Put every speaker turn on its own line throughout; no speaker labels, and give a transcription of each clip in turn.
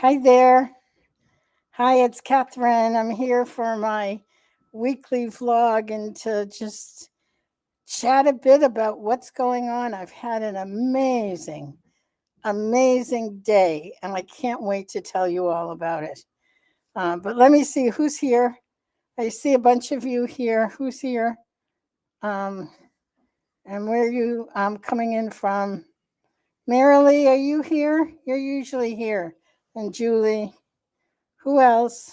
Hi there. Hi, it's Catherine. I'm here for my weekly vlog and to just chat a bit about what's going on. I've had an amazing day, and I can't wait to tell you all about it. But let me see who's here. I see a bunch of you here. Who's here? Um, and where are you coming in from? Marilee, are you here? You're usually here. And Julie. Who else?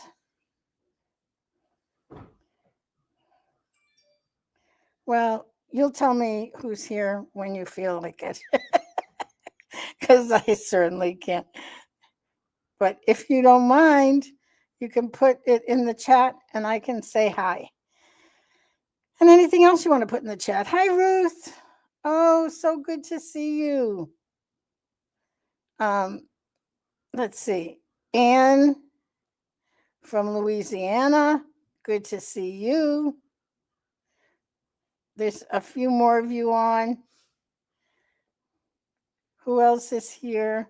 Well, you'll tell me who's here when you feel like it, because I certainly can't. But if you don't mind, you can put it in the chat and I can say hi. And anything else you want to put in the chat. Hi, Ruth. Oh, so good to see you. Um, let's see. Anne from Louisiana. Good to see you. There's a few more of you on. Who else is here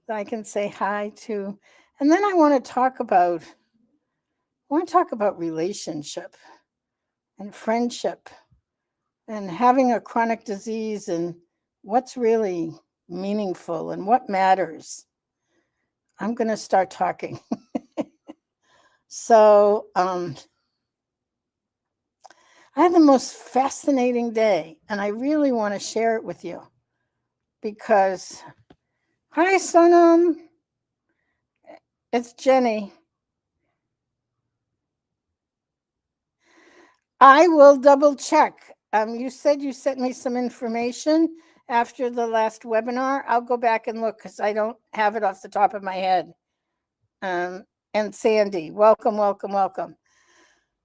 that I can say hi to? And then I want to talk about relationship and friendship and having a chronic disease and what's really meaningful and what matters. I'm going to start talking. So, I had the most fascinating day, and I really want to share it with you because, hi, Sonam. It's Jenny. I will double check. You said you sent me some information after the last webinar. I'll go back and look because I don't have it off the top of my head. And Sandy, welcome, welcome, welcome.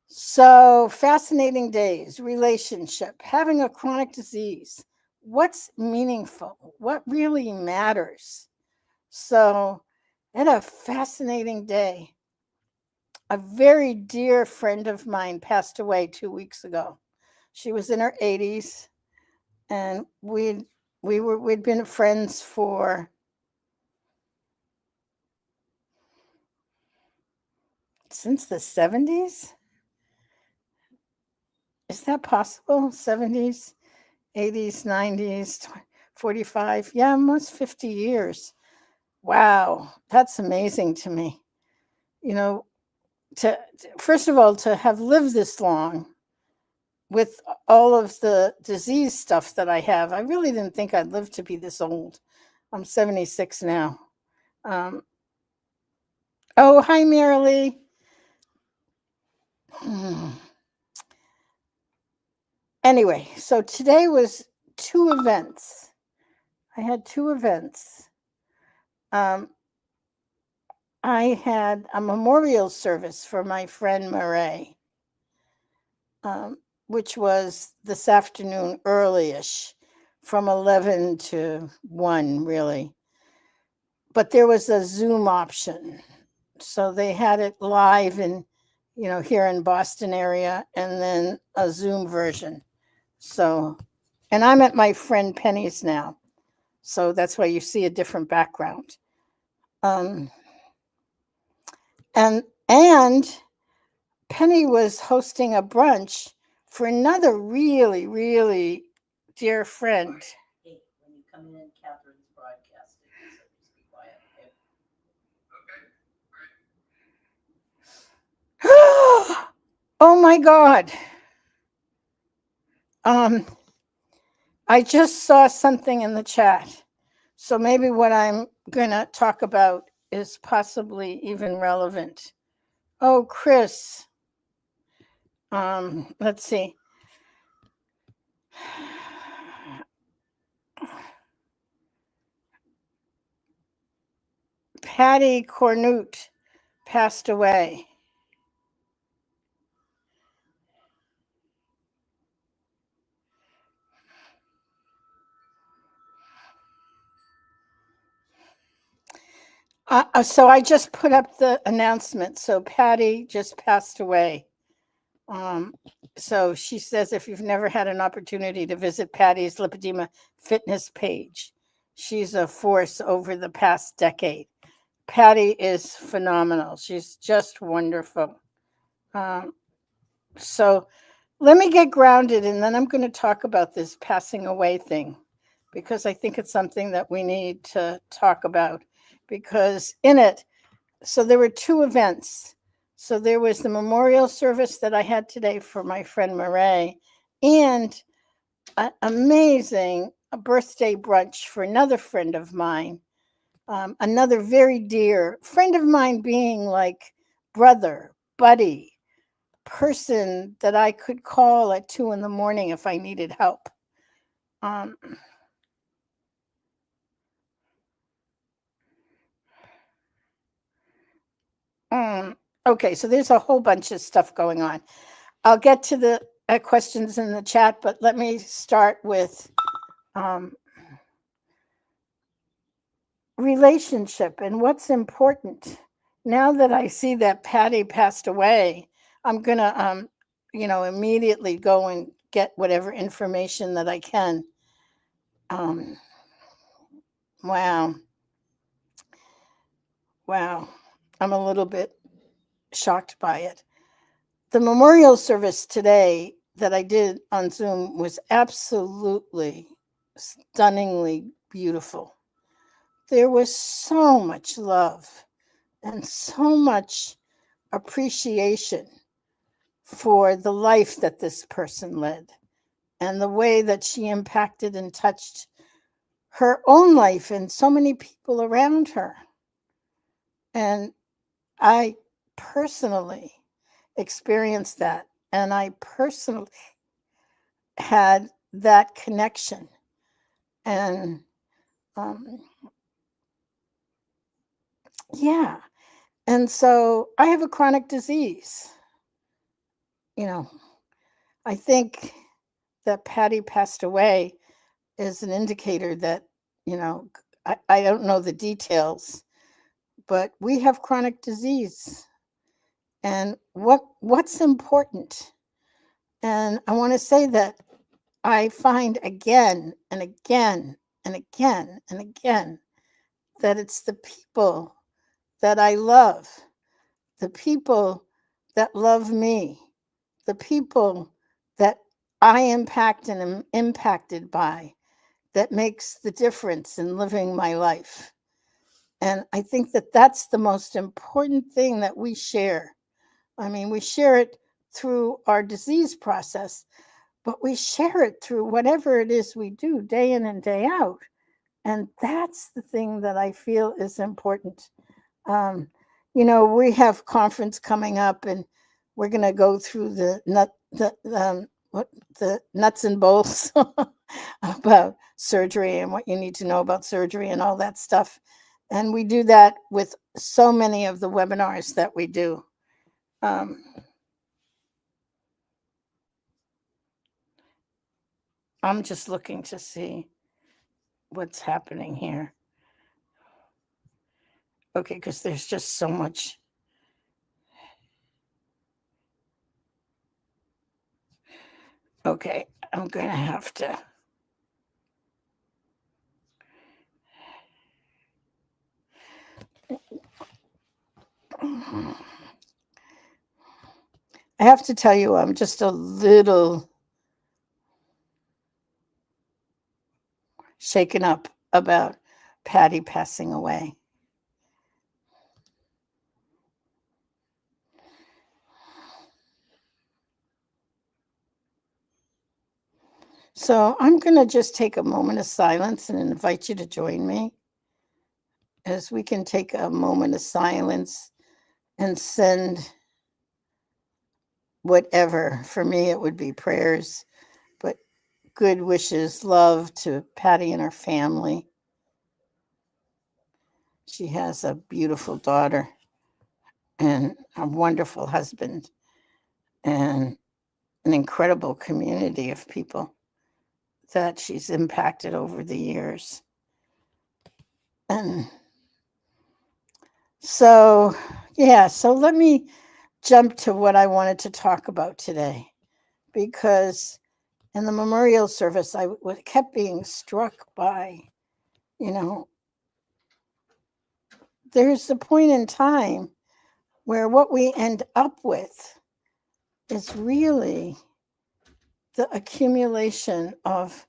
So fascinating days, relationship, having a chronic disease. What's meaningful? What really matters? So I had a fascinating day. A very dear friend of mine passed away 2 weeks ago. She was in her 80s, and we'd been friends for since the 70s. Is that possible? 70s, 80s, 90s, 45. Yeah, almost 50 years. Wow, that's amazing to me. You know, first of all, to have lived this long with all of the disease stuff that I have, I really didn't think I'd live to be this old. I'm 76 now. Oh, hi, Marilee. Anyway, so today was two events. I had two events. I had a memorial service for my friend Murray, which was this afternoon early-ish, from 11 to 1, really. But there was a Zoom option. So they had it live in, here in Boston area, and then a Zoom version. So, and I'm at my friend Penny's now. So that's why you see a different background. And Penny was hosting a brunch for another really, really dear friend. Hey, when you come in, Catherine's broadcasting, so just be quiet. Okay. Oh my God. I just saw something in the chat. So maybe what I'm going to talk about is possibly even relevant. Oh, Chris. Let's see. Patty Cornute passed away. So I just put up the announcement. So Patty just passed away. So she says, if you've never had an opportunity to visit Patty's lipedema fitness page, she's a force over the past decade. Patty is phenomenal. She's just wonderful. Um, so let me get grounded and then I'm going to talk about this passing away thing because I think it's something that we need to talk about because in it, so there were two events. So there was the memorial service that I had today for my friend Murray and an amazing birthday brunch for another friend of mine, another very dear friend of mine, being like brother, buddy, person that I could call at 2 a.m. if I needed help. Um, okay, so there's a whole bunch of stuff going on. I'll get to the questions in the chat, but let me start with relationship and what's important. Now that I see that Patty passed away, I'm gonna, immediately go and get whatever information that I can. Um, wow, wow, I'm a little bit shocked by it. The memorial service today that I did on Zoom was absolutely stunningly beautiful. There was so much love and so much appreciation for the life that this person led and the way that she impacted and touched her own life and so many people around her. And I personally experienced that. And I personally had that connection. And yeah. And so I have a chronic disease. I think that Patty passed away is an indicator that, I don't know the details, but we have chronic disease. And what's important? And I want to say that I find again and again and again and again that it's the people that I love, the people that love me, the people that I impact and am impacted by that makes the difference in living my life. And I think that that's the most important thing that we share. I mean, we share it through our disease process, but we share it through whatever it is we do day in and day out. And that's the thing that I feel is important. We have conference coming up and we're going to go through the nuts and bolts about surgery and what you need to know about surgery and all that stuff. And we do that with so many of the webinars that we do. I'm just looking to see what's happening here. Okay, because there's just so much. Okay, I'm going to have to. I have to tell you, I'm just a little shaken up about Patty passing away. So I'm going to just take a moment of silence and invite you to join me as we can take a moment of silence and send whatever. For me, it would be prayers, but good wishes, love to Patty and her family. She has a beautiful daughter and a wonderful husband and an incredible community of people that she's impacted over the years. And so, so let me jump to what I wanted to talk about today, because in the memorial service, I kept being struck by, there's a point in time where what we end up with is really the accumulation of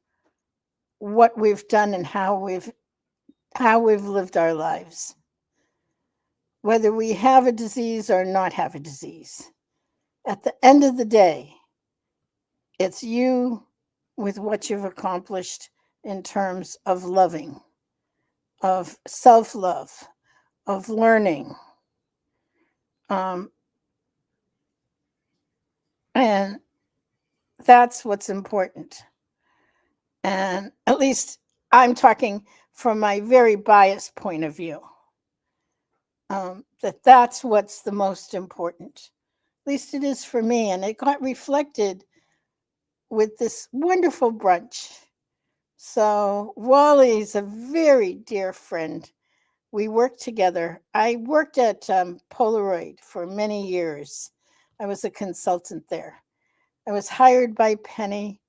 what we've done and how we've lived our lives, whether we have a disease or not have a disease. At the end of the day, it's you with what you've accomplished in terms of loving, of self-love, of learning. And that's what's important. And at least I'm talking from my very biased point of view, that's what's the most important. At least it is for me. And it got reflected with this wonderful brunch. So Wally's a very dear friend. We worked together. I worked at Polaroid for many years. I was a consultant there. I was hired by Penny.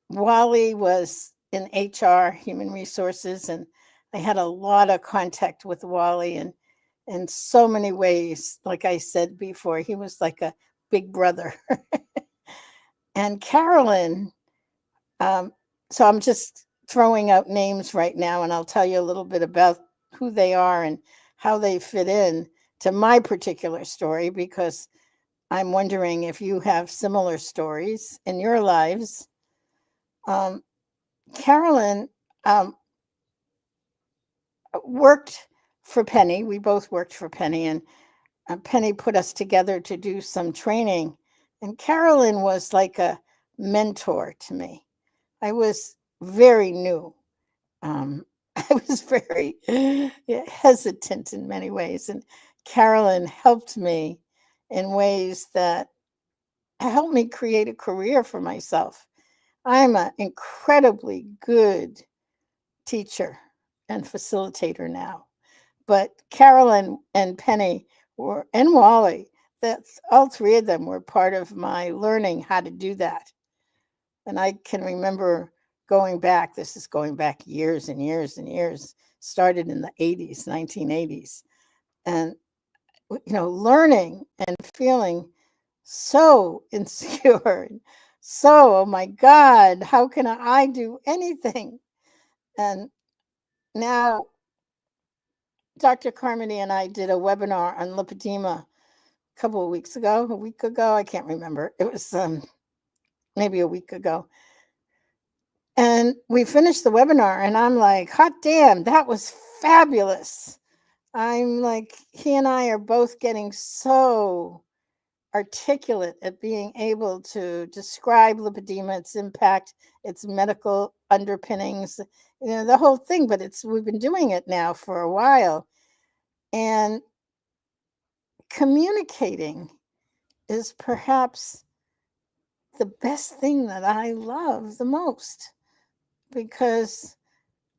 Wally was in HR, human resources, and I had a lot of contact with Wally and in so many ways. Like I said before, he was like a big brother. And Carolyn, so I'm just throwing out names right now, and I'll tell you a little bit about who they are and how they fit in to my particular story, because I'm wondering if you have similar stories in your lives. Carolyn worked for Penny. We both worked for Penny, and Penny put us together to do some training. And Carolyn was like a mentor to me. I was very new. I was very hesitant in many ways, and Carolyn helped me in ways that helped me create a career for myself. I'm an incredibly good teacher and facilitator now, but Carolyn and Penny were, and Wally, that's all three of them were part of my learning how to do that. And I can remember going back, this is going back years and years and years, started in the 80s, 1980s. And, learning and feeling so insecure, so, oh my God, how can I do anything? And now Dr. Carmody and I did a webinar on lipedema a couple of weeks ago, a week ago, I can't remember. It was maybe a week ago. And we finished the webinar and I'm like, hot damn, that was fabulous. I'm like, he and I are both getting so articulate at being able to describe lipedema, its impact, its medical underpinnings, the whole thing. But we've been doing it now for a while. And communicating is perhaps the best thing that I love the most, because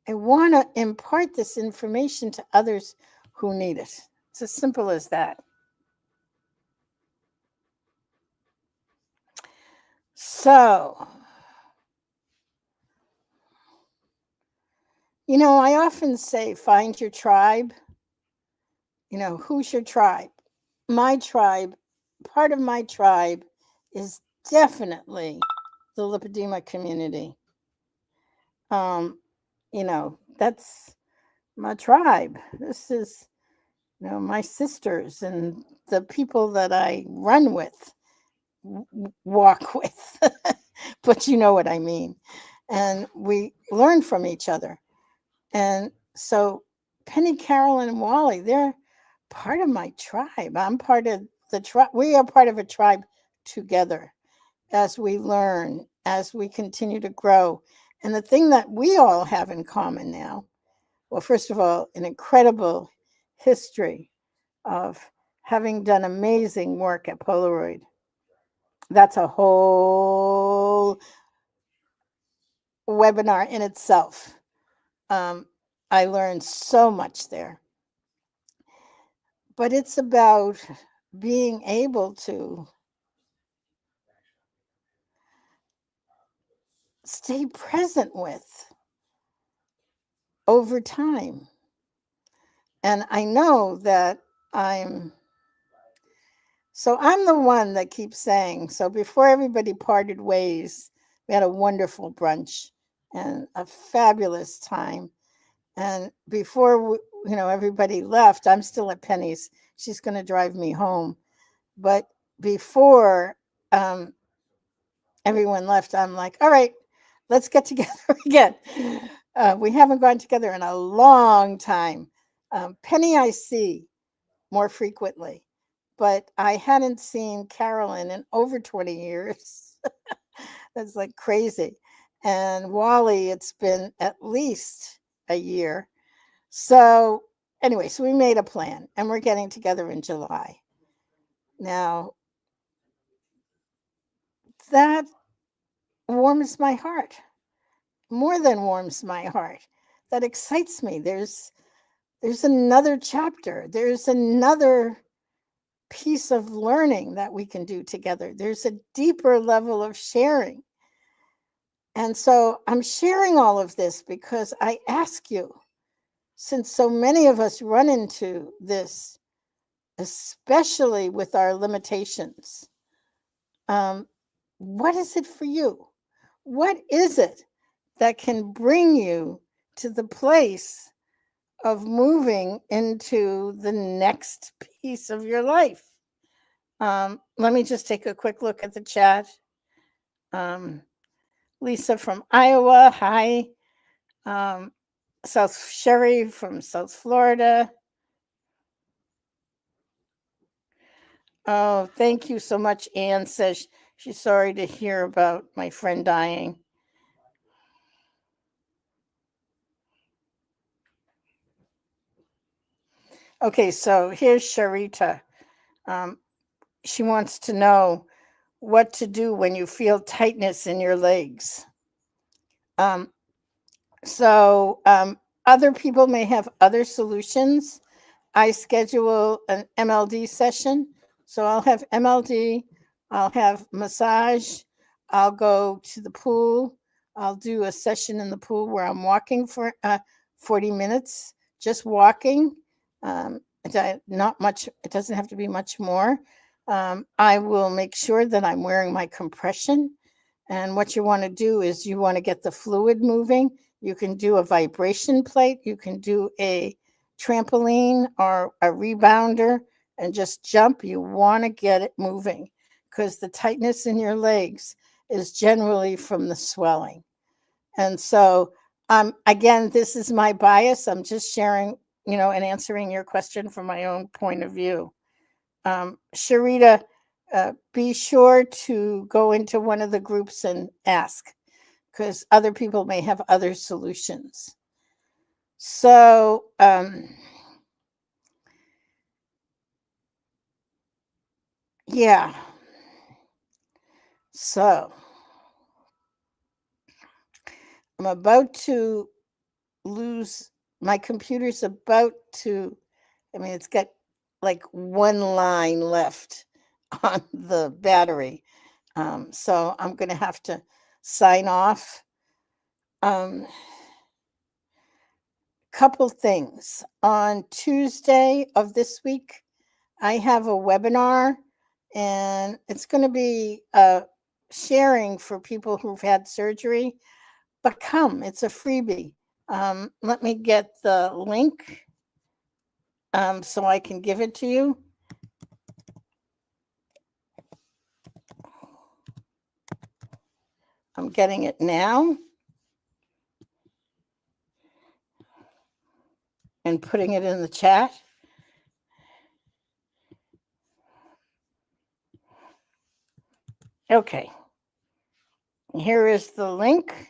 I want to impart this information to others who need it. It's as simple as that. So, I often say, find your tribe. Who's your tribe? My tribe, part of my tribe is definitely the lipedema community. That's my tribe. This is, my sisters and the people that I run with, walk with, but you know what I mean. And we learn from each other. And so Penny, Carolyn, and Wally, they're part of my tribe. I'm part of the tribe. We are part of a tribe together as we learn, as we continue to grow. And the thing that we all have in common now, well, first of all, an incredible history of having done amazing work at Polaroid. That's a whole webinar in itself. I learned so much there. But it's about being able to stay present with over time. And I know that so I'm the one that keeps saying, so before everybody parted ways, we had a wonderful brunch and a fabulous time. And before everybody left, I'm still at Penny's. She's going to drive me home. But before everyone left, I'm like, all right, let's get together again. We haven't gone together in a long time. Penny, I see more frequently, but I hadn't seen Carolyn in over 20 years. That's like crazy. And Wally, it's been at least a year. So, anyway, so we made a plan and we're getting together in July. Now, that warms my heart, more than warms my heart. That excites me. There's another chapter. There's another piece of learning that we can do together. There's a deeper level of sharing. And so I'm sharing all of this because I ask you, since so many of us run into this, especially with our limitations, what is it for you? What is it that can bring you to the place of moving into the next piece of your life? Let me just take a quick look at the chat. Lisa from Iowa, hi. South Sherry from South Florida. Oh, thank you so much. Anne says she's sorry to hear about my friend dying. Okay, so here's Sharita. She wants to know what to do when you feel tightness in your legs. So other people may have other solutions. I schedule an MLD session. So I'll have MLD, I'll have massage, I'll go to the pool, I'll do a session in the pool where I'm walking for 40 minutes, just walking. Not much, it doesn't have to be much more. I will make sure that I'm wearing my compression. And what you want to do is you want to get the fluid moving. You can do a vibration plate, you can do a trampoline or a rebounder and just jump. You want to get it moving because the tightness in your legs is generally from the swelling. And so, again, this is my bias. I'm just sharing, and answering your question from my own point of view. Sharita, be sure to go into one of the groups and ask because other people may have other solutions. So, yeah. So, I'm about to lose my computer's about to, it's got like one line left on the battery. So I'm going to have to sign off. Couple things. On Tuesday of this week, I have a webinar and it's going to be sharing for people who've had surgery, but come, it's a freebie. Let me get the link so I can give it to you. I'm getting it now and putting it in the chat. Okay. Here is the link.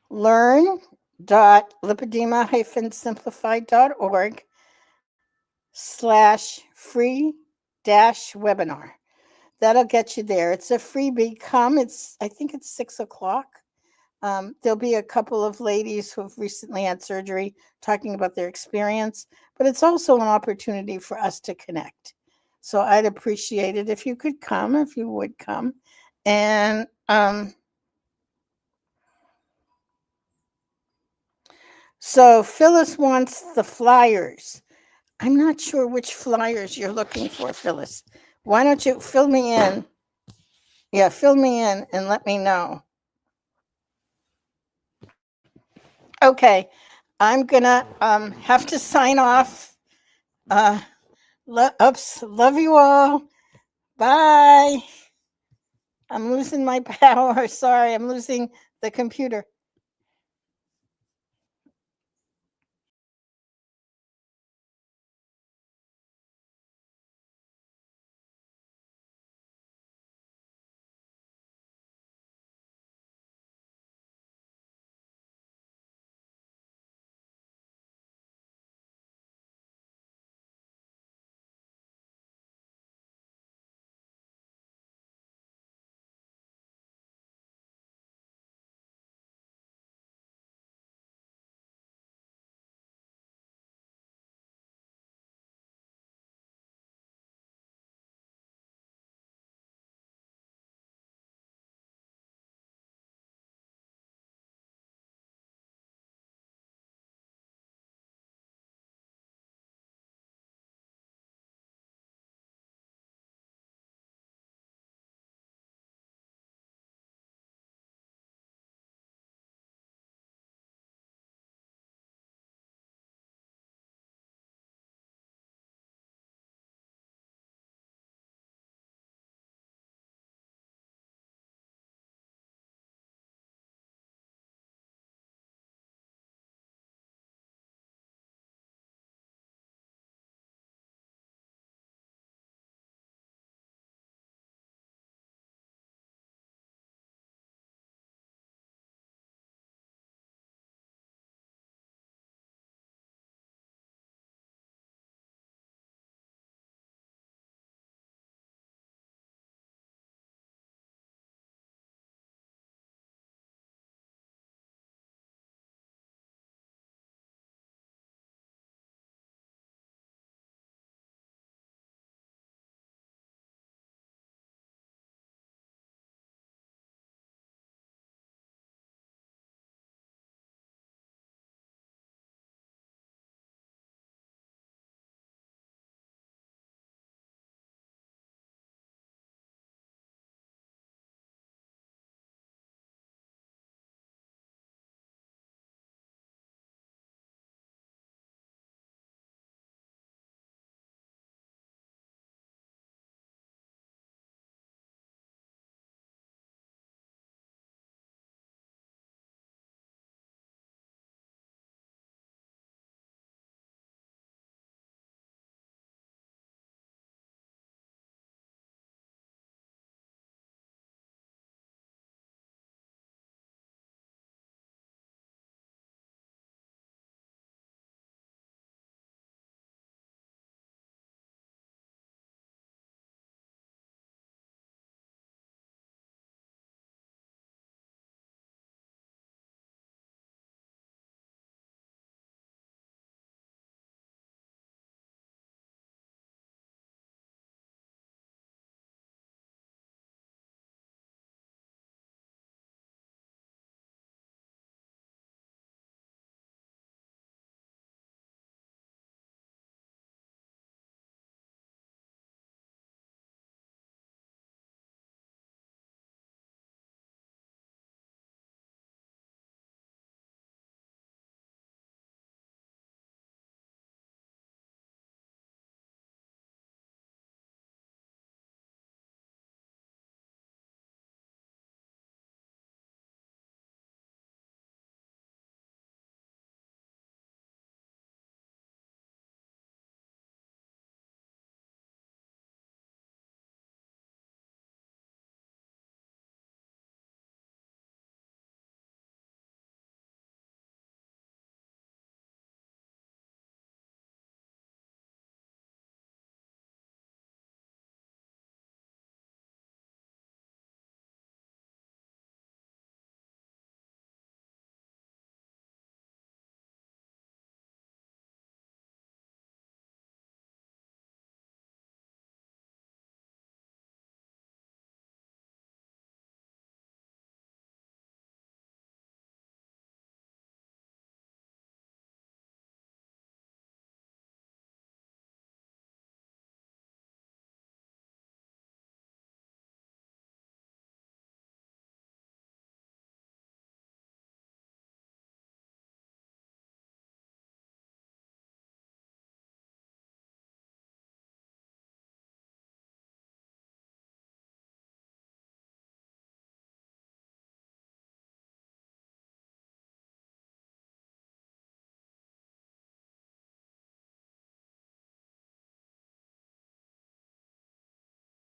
learn.lipedema-simplified.org/free-webinar. That'll get you there. It's a freebie. Come. I think it's 6:00. There'll be a couple of ladies who have recently had surgery talking about their experience, but it's also an opportunity for us to connect. So I'd appreciate it if you could come, if you would come. And So Phyllis wants the flyers. I'm not sure which flyers you're looking for, Phyllis. Why don't you fill me in? Yeah, fill me in and let me know. Okay, I'm gonna have to sign off. Oops, love you all. Bye. I'm losing my power. Sorry, I'm losing the computer.